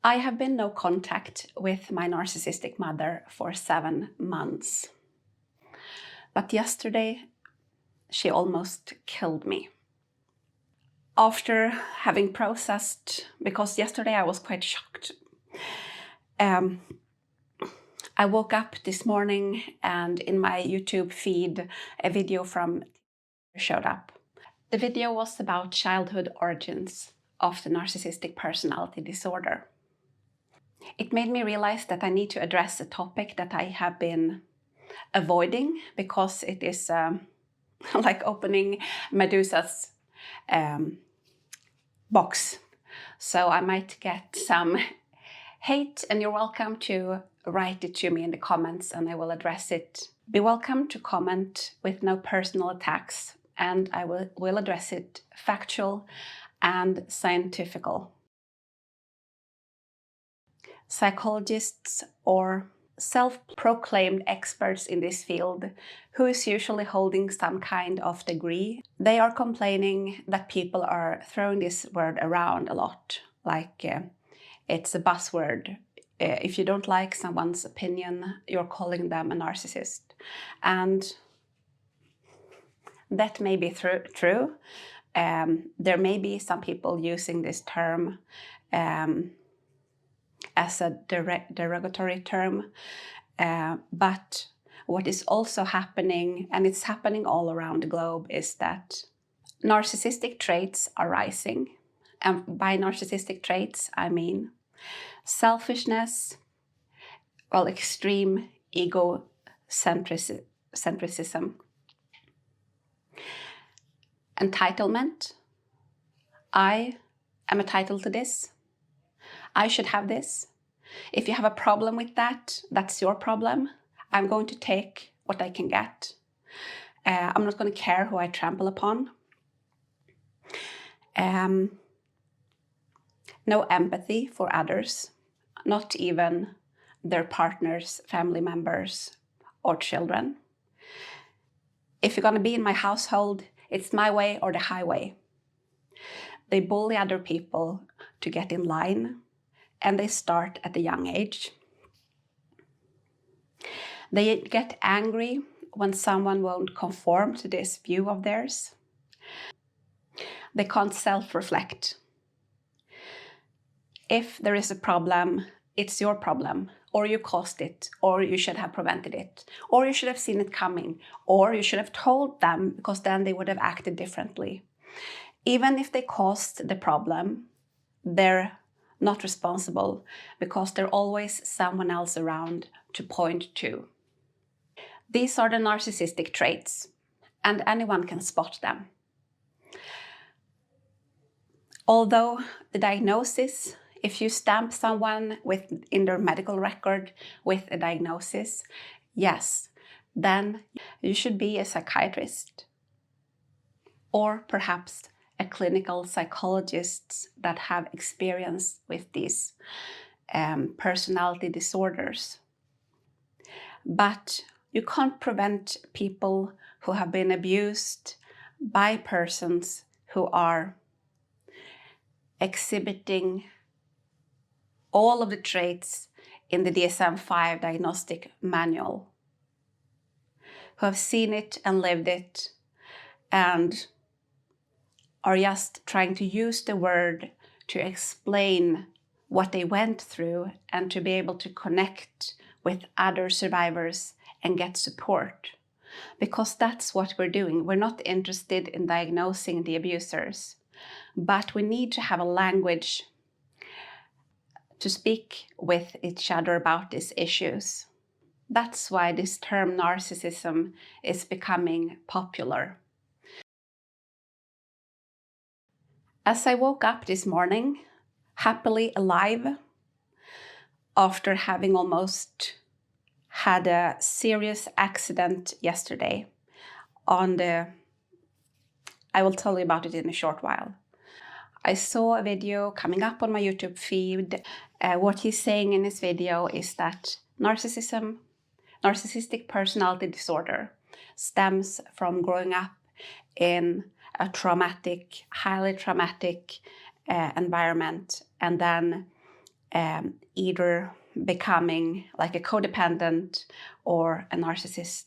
I have been no contact with my narcissistic mother for 7 months. But yesterday, she almost killed me. After having processed, because yesterday I was quite shocked. I woke up this morning and in my YouTube feed, a video from showed up. The video was about childhood origins of the narcissistic personality disorder. It made me realize that I need to address a topic that I have been avoiding because it is like opening Medusa's box. So I might get some hate, and you're welcome to write it to me in the comments and I will address it. Be welcome to comment with no personal attacks, and I will address it factual and scientifical. Psychologists or self-proclaimed experts in this field, who is usually holding some kind of degree, they are complaining that people are throwing this word around a lot, like it's a buzzword. If you don't like someone's opinion, you're calling them a narcissist. And that may be true. There may be some people using this term as a derogatory term, but what is also happening, and it's happening all around the globe, is that narcissistic traits are rising. And by narcissistic traits, I mean selfishness, extreme egocentrism, entitlement. I am entitled to this. I should have this. If you have a problem with that, that's your problem. I'm going to take what I can get. I'm not going to care who I trample upon. No empathy for others, not even their partners, family members, or children. If you're going to be in my household, it's my way or the highway. They bully other people to get in line, and they start at a young age. They get angry when someone won't conform to this view of theirs. They can't self-reflect. If there is a problem, it's your problem, or you caused it, or you should have prevented it, or you should have seen it coming, or you should have told them, because then they would have acted differently. Even if they caused the problem, they're not responsible because there's always someone else around to point to. These are the narcissistic traits, and anyone can spot them. Although the diagnosis, if you stamp someone in their medical record with a diagnosis, yes, then you should be a psychiatrist or perhaps a clinical psychologist that have experience with these personality disorders. But you can't prevent people who have been abused by persons who are exhibiting all of the traits in the DSM-5 diagnostic manual, who have seen it and lived it and are just trying to use the word to explain what they went through and to be able to connect with other survivors and get support. Because that's what we're doing. We're not interested in diagnosing the abusers, but we need to have a language to speak with each other about these issues. That's why this term narcissism is becoming popular. As I woke up this morning, happily alive, after having almost had a serious accident yesterday I will tell you about it in a short while. I saw a video coming up on my YouTube feed. What he's saying in his video is that narcissistic personality disorder stems from growing up in a highly traumatic environment, and then either becoming like a codependent or a narcissist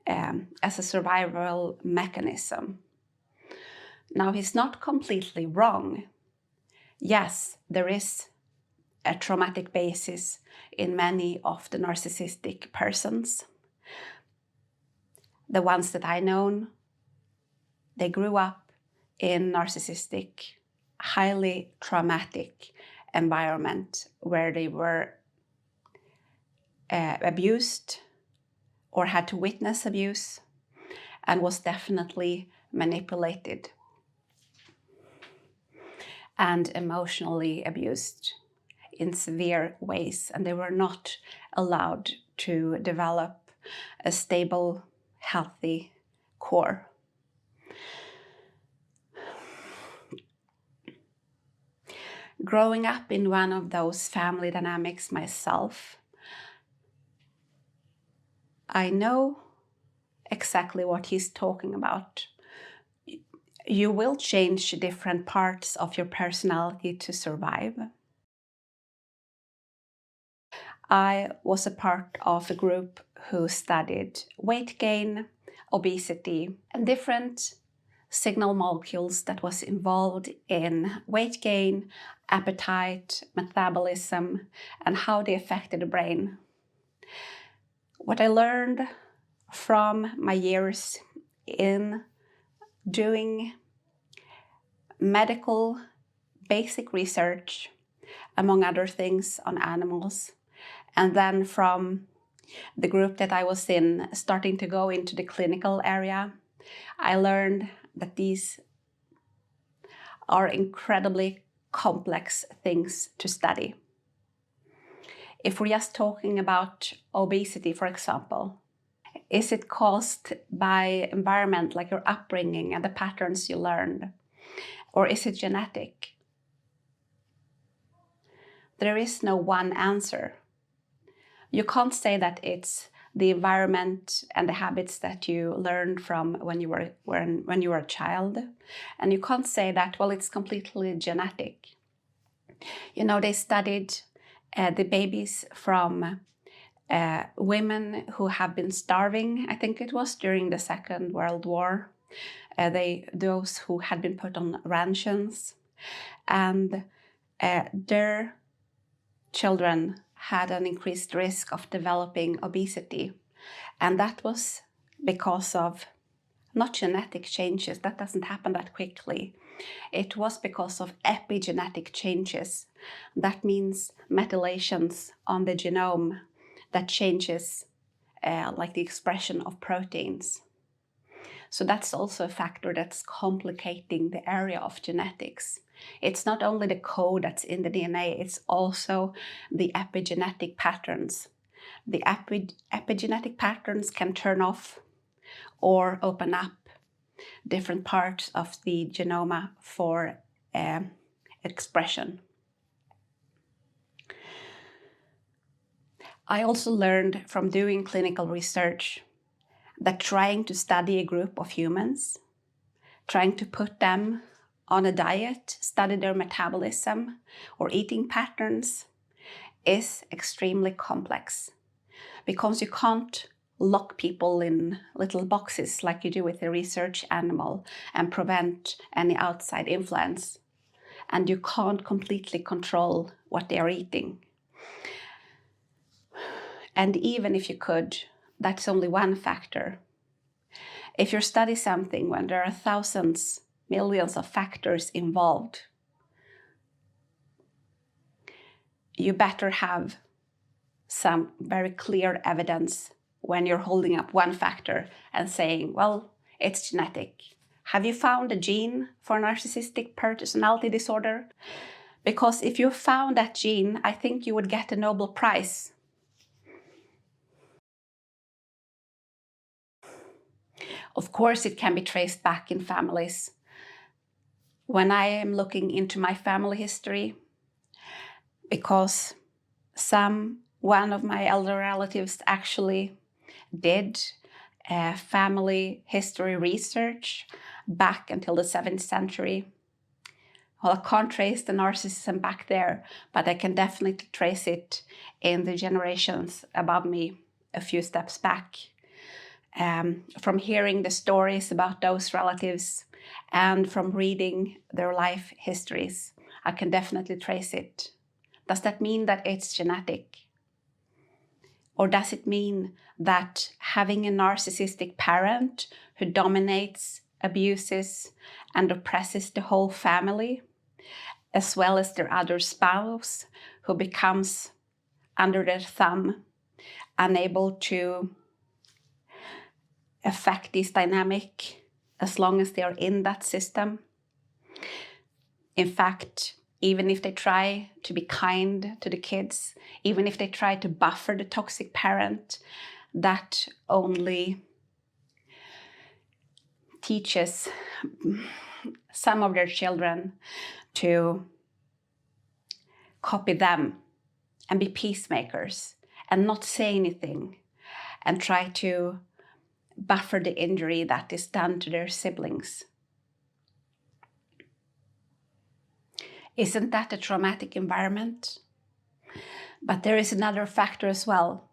as a survival mechanism. Now, he's not completely wrong. Yes, there is a traumatic basis in many of the narcissistic persons. The ones that I know, they grew up in narcissistic, highly traumatic environment where they were abused or had to witness abuse and was definitely manipulated and emotionally abused in severe ways, and they were not allowed to develop a stable, healthy core. Growing up in one of those family dynamics myself, I know exactly what he's talking about. You will change different parts of your personality to survive. I was a part of a group who studied weight gain, obesity, and different signal molecules that was involved in weight gain, appetite, metabolism, and how they affected the brain. What I learned from my years in doing medical basic research, among other things, on animals, and then from the group that I was in, starting to go into the clinical area, I learned that these are incredibly complex things to study. If we're just talking about obesity, for example, is it caused by environment, like your upbringing and the patterns you learned? Or is it genetic? There is no one answer. You can't say that it's the environment and the habits that you learned from when you were a child. And you can't say that, well, it's completely genetic. You know, they studied the babies from women who have been starving, I think it was, during the Second World War. Those who had been put on rations. And their children had an increased risk of developing obesity. And that was because of not genetic changes, that doesn't happen that quickly. It was because of epigenetic changes. That means methylations on the genome that changes like the expression of proteins. So that's also a factor that's complicating the area of genetics. It's not only the code that's in the DNA, it's also the epigenetic patterns. The epigenetic patterns can turn off or open up different parts of the genome for expression. I also learned from doing clinical research that trying to study a group of humans, trying to put them on a diet, study their metabolism or eating patterns is extremely complex, because you can't lock people in little boxes like you do with a research animal and prevent any outside influence. And you can't completely control what they are eating. And even if you could, that's only one factor. If you study something when there are thousands, millions of factors involved, you better have some very clear evidence when you're holding up one factor and saying, well, it's genetic. Have you found a gene for narcissistic personality disorder? Because if you found that gene, I think you would get a Nobel Prize. Of course, it can be traced back in families. When I am looking into my family history, because one of my elder relatives actually did family history research back until the 7th century. Well, I can't trace the narcissism back there, but I can definitely trace it in the generations above me, a few steps back. From hearing the stories about those relatives and from reading their life histories, I can definitely trace it. Does that mean that it's genetic? Or does it mean that having a narcissistic parent who dominates, abuses, and oppresses the whole family, as well as their other spouse, who becomes under their thumb, unable to affect this dynamic as long as they are in that system? In fact, even if they try to be kind to the kids, even if they try to buffer the toxic parent, that only teaches some of their children to copy them and be peacemakers and not say anything and try to buffer the injury that is done to their siblings. Isn't that a traumatic environment? But there is another factor as well.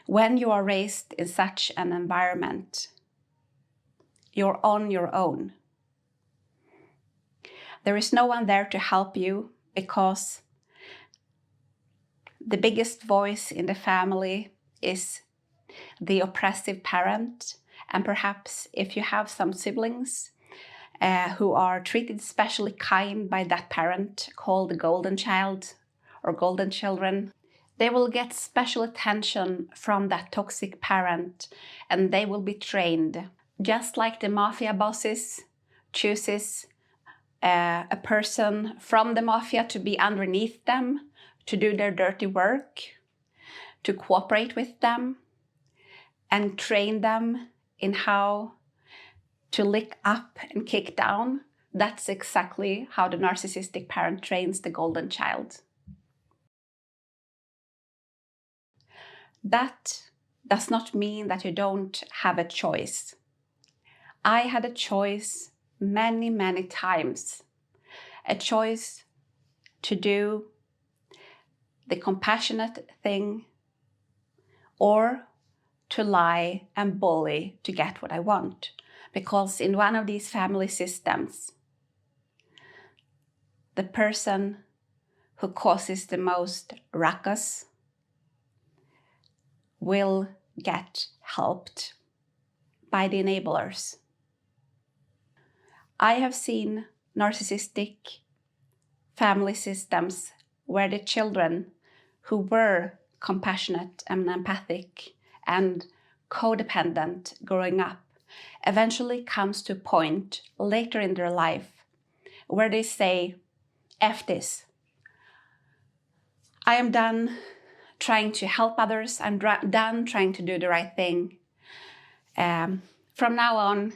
When you are raised in such an environment, you're on your own. There is no one there to help you because the biggest voice in the family is the oppressive parent. And perhaps if you have some siblings who are treated especially kind by that parent called the golden child or golden children, they will get special attention from that toxic parent and they will be trained. Just like the mafia bosses chooses a person from the mafia to be underneath them, to do their dirty work, to cooperate with them, and train them in how to lick up and kick down. That's exactly how the narcissistic parent trains the golden child. That does not mean that you don't have a choice. I had a choice many, many times. A choice to do the compassionate thing or to lie and bully to get what I want. Because in one of these family systems, the person who causes the most ruckus will get helped by the enablers. I have seen narcissistic family systems where the children who were compassionate and empathic and codependent growing up eventually comes to a point later in their life where they say, F this. I am done trying to help others. I'm done trying to do the right thing. From now on,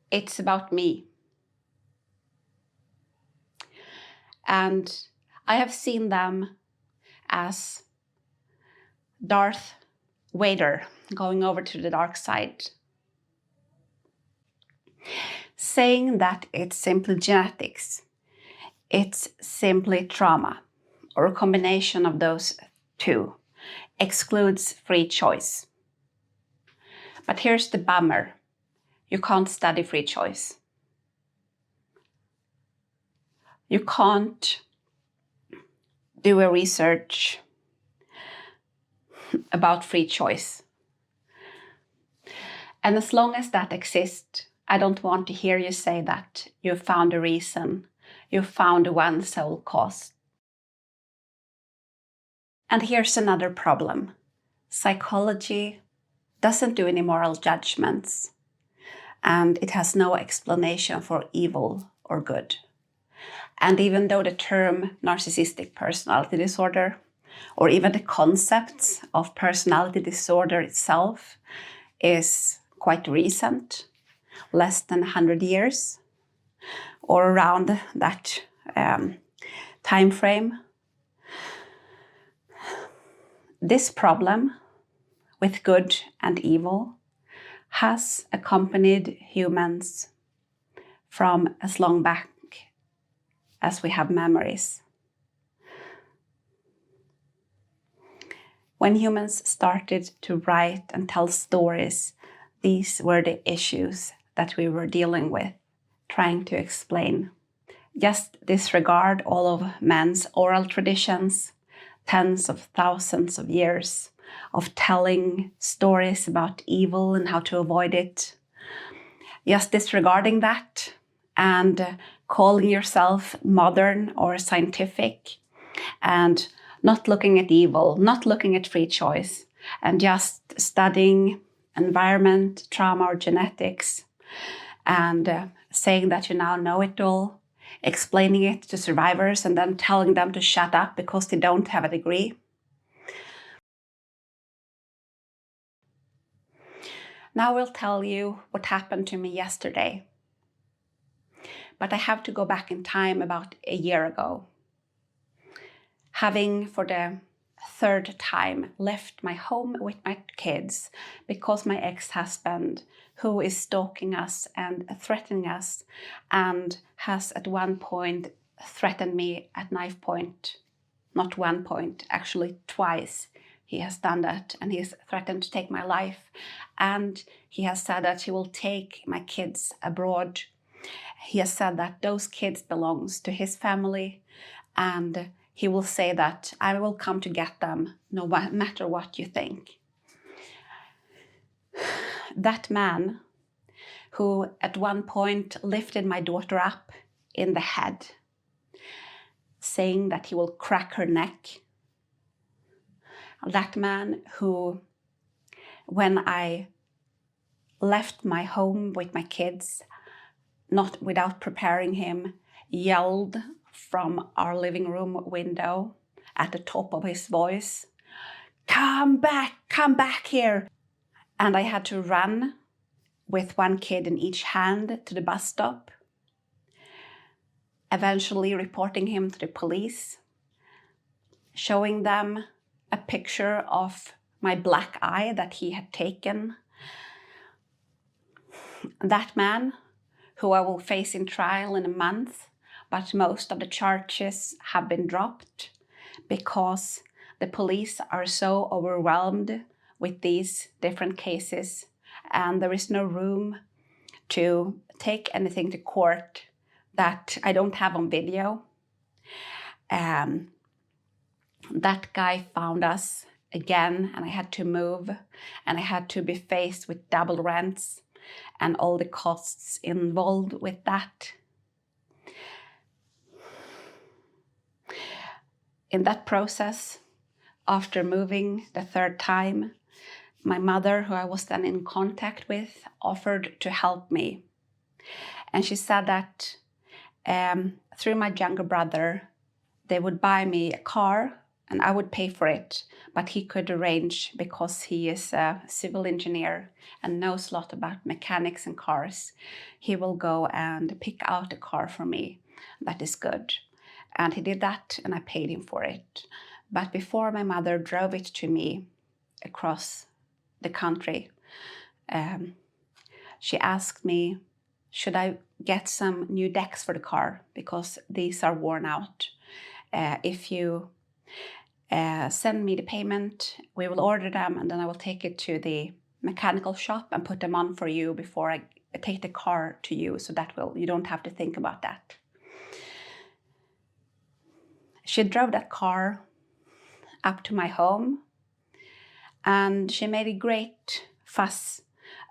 it's about me. And I have seen them as Darth Vader going over to the dark side, saying that it's simply genetics, it's simply trauma, or a combination of those two, excludes free choice. But here's the bummer. You can't study free choice. You can't do a research about free choice. And as long as that exists, I don't want to hear you say that you found a reason, you found one sole cause. And here's another problem. Psychology doesn't do any moral judgments, and it has no explanation for evil or good. And even though the term narcissistic personality disorder, or even the concept of personality disorder itself, is quite recent, less than 100 years, or around that time frame, this problem with good and evil has accompanied humans from as long back as we have memories. When humans started to write and tell stories, these were the issues that we were dealing with, trying to explain. Just disregard all of man's oral traditions, tens of thousands of years of telling stories about evil and how to avoid it. Just disregarding that and calling yourself modern or scientific and not looking at evil, not looking at free choice, and just studying environment, trauma, or genetics, and saying that you now know it all, explaining it to survivors, and then telling them to shut up because they don't have a degree. Now I will tell you what happened to me yesterday. But I have to go back in time about a year ago. Having for the third time left my home with my kids because my ex-husband, who is stalking us and threatening us, and has at one point threatened me at knife point. Not one point, actually twice. He has done that, and he has threatened to take my life. And he has said that he will take my kids abroad. He has said that those kids belongs to his family, and he will say that I will come to get them no matter what you think. That man, who at one point lifted my daughter up in the head, saying that he will crack her neck. That man who, when I left my home with my kids, not without preparing him, yelled from our living room window at the top of his voice, come back here. And I had to run with one kid in each hand to the bus stop, eventually reporting him to the police, showing them a picture of my black eye that he had taken. That man, who I will face in trial in a month, but most of the charges have been dropped because the police are so overwhelmed with these different cases, and there is no room to take anything to court that I don't have on video. That guy found us again, and I had to move, and I had to be faced with double rents and all the costs involved with that. In that process, after moving the third time, my mother, who I was then in contact with, offered to help me. And she said that through my younger brother, they would buy me a car and I would pay for it, but he could arrange, because he is a civil engineer and knows a lot about mechanics and cars. He will go and pick out a car for me that is good. And he did that, and I paid him for it. But before my mother drove it to me across the country, she asked me, should I get some new decks for the car, because these are worn out. If you send me the payment, we will order them, and then I will take it to the mechanical shop and put them on for you before I take the car to you, so that you don't have to think about that. She drove that car up to my home, and she made a great fuss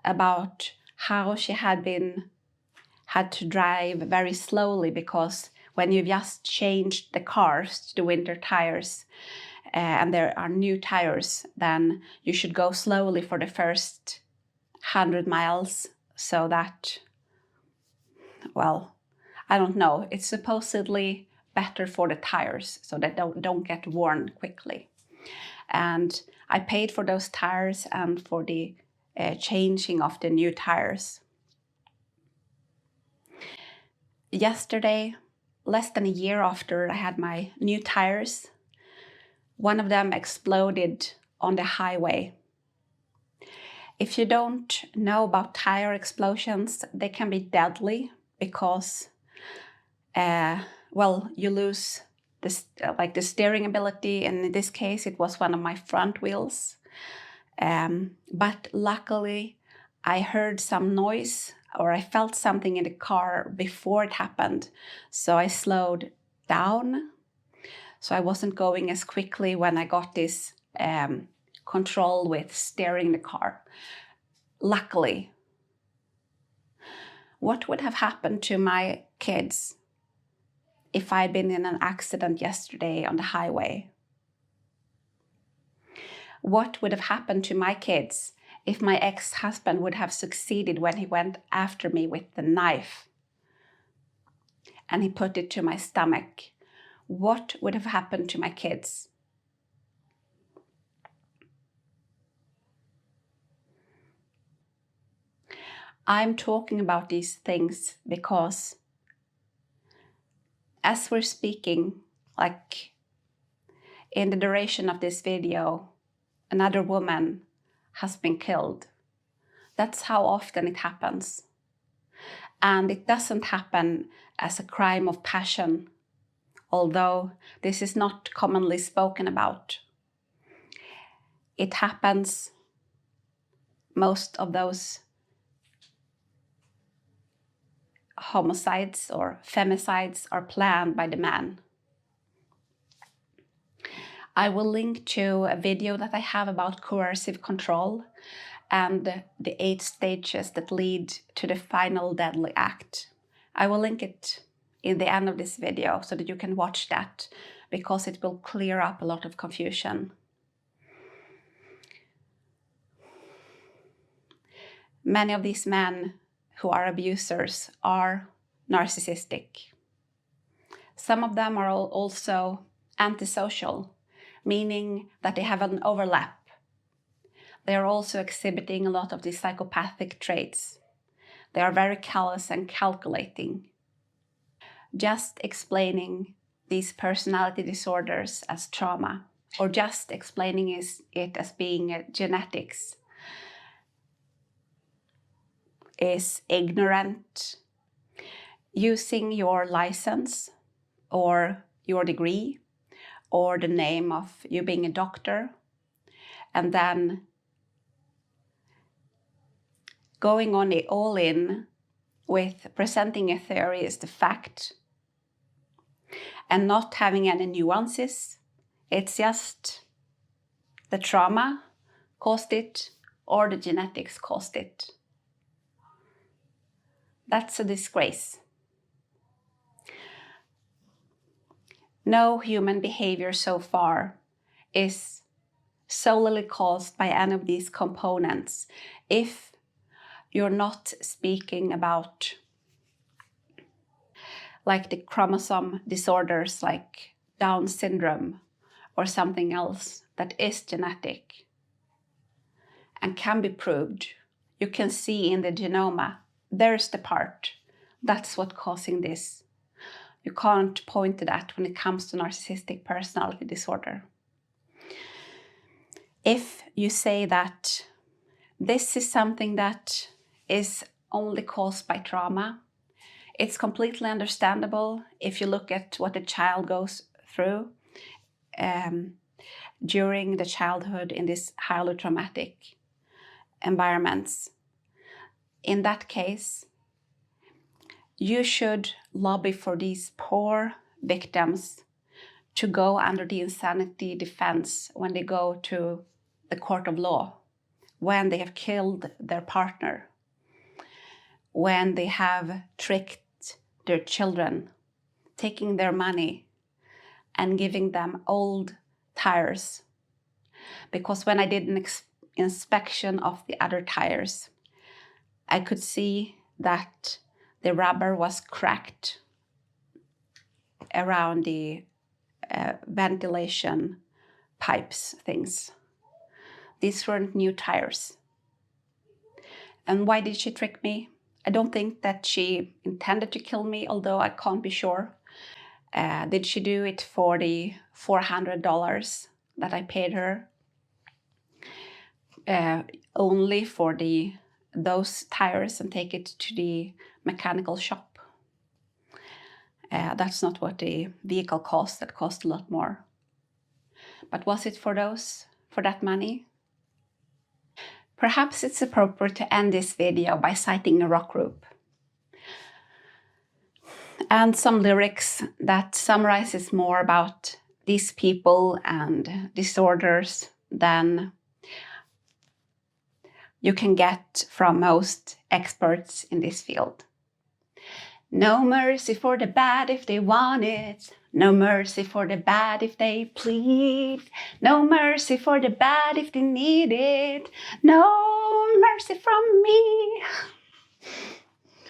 about how she had to drive very slowly, because when you've just changed the cars to the winter tires and there are new tires, then you should go slowly for the first 100 miles so that, well, I don't know, it's supposedly better for the tires so they don't get worn quickly. And I paid for those tires and for the changing of the new tires. Yesterday, less than a year after I had my new tires, one of them exploded on the highway. If you don't know about tire explosions, they can be deadly. because, well, you lose this, like the steering ability, and in this case it was one of my front wheels. But luckily I heard some noise, or I felt something in the car before it happened, so I slowed down, so I wasn't going as quickly when I got this control with steering the car. Luckily. What would have happened to my kids if I'd been in an accident yesterday on the highway? What would have happened to my kids if my ex-husband would have succeeded when he went after me with the knife and he put it to my stomach? What would have happened to my kids? I'm talking about these things because as we're speaking, like in the duration of this video, another woman has been killed. That's how often it happens. And it doesn't happen as a crime of passion, although this is not commonly spoken about. It happens, most of those homicides or femicides are planned by the man. I will link to a video that I have about coercive control and the 8 stages that lead to the final deadly act. I will link it in the end of this video so that you can watch that, because it will clear up a lot of confusion. Many of these men who are abusers are narcissistic. Some of them are also antisocial, meaning that they have an overlap. They are also exhibiting a lot of these psychopathic traits. They are very callous and calculating. Just explaining these personality disorders as trauma, or just explaining it as being genetics, is ignorant. Using your license or your degree or the name of you being a doctor, and then going on it all in with presenting a theory as the fact and not having any nuances. It's just the trauma caused it or the genetics caused it. That's a disgrace. No human behavior so far is solely caused by any of these components if you're not speaking about like the chromosome disorders like Down syndrome or something else that is genetic and can be proved. You can see in the genome, there's the part. That's what's causing this. You can't point to that when it comes to narcissistic personality disorder. If you say that this is something that is only caused by trauma, it's completely understandable if you look at what a child goes through during the childhood in these highly traumatic environments. In that case, you should lobby for these poor victims to go under the insanity defense when they go to the court of law, when they have killed their partner, when they have tricked their children, taking their money and giving them old tires. Because when I did an inspection of the other tires, I could see that the rubber was cracked around the ventilation pipes things. These weren't new tires. And why did she trick me? I don't think that she intended to kill me, although I can't be sure. Did she do it for the $400 that I paid her? Only for those tires and take it to the mechanical shop? That's not what the vehicle cost. That cost a lot more. But was it for that money? Perhaps it's appropriate to end this video by citing a rock group and some lyrics that summarizes more about these people and disorders than you can get from most experts in this field. No mercy for the bad if they want it. No mercy for the bad if they plead. No mercy for the bad if they need it. No mercy from me.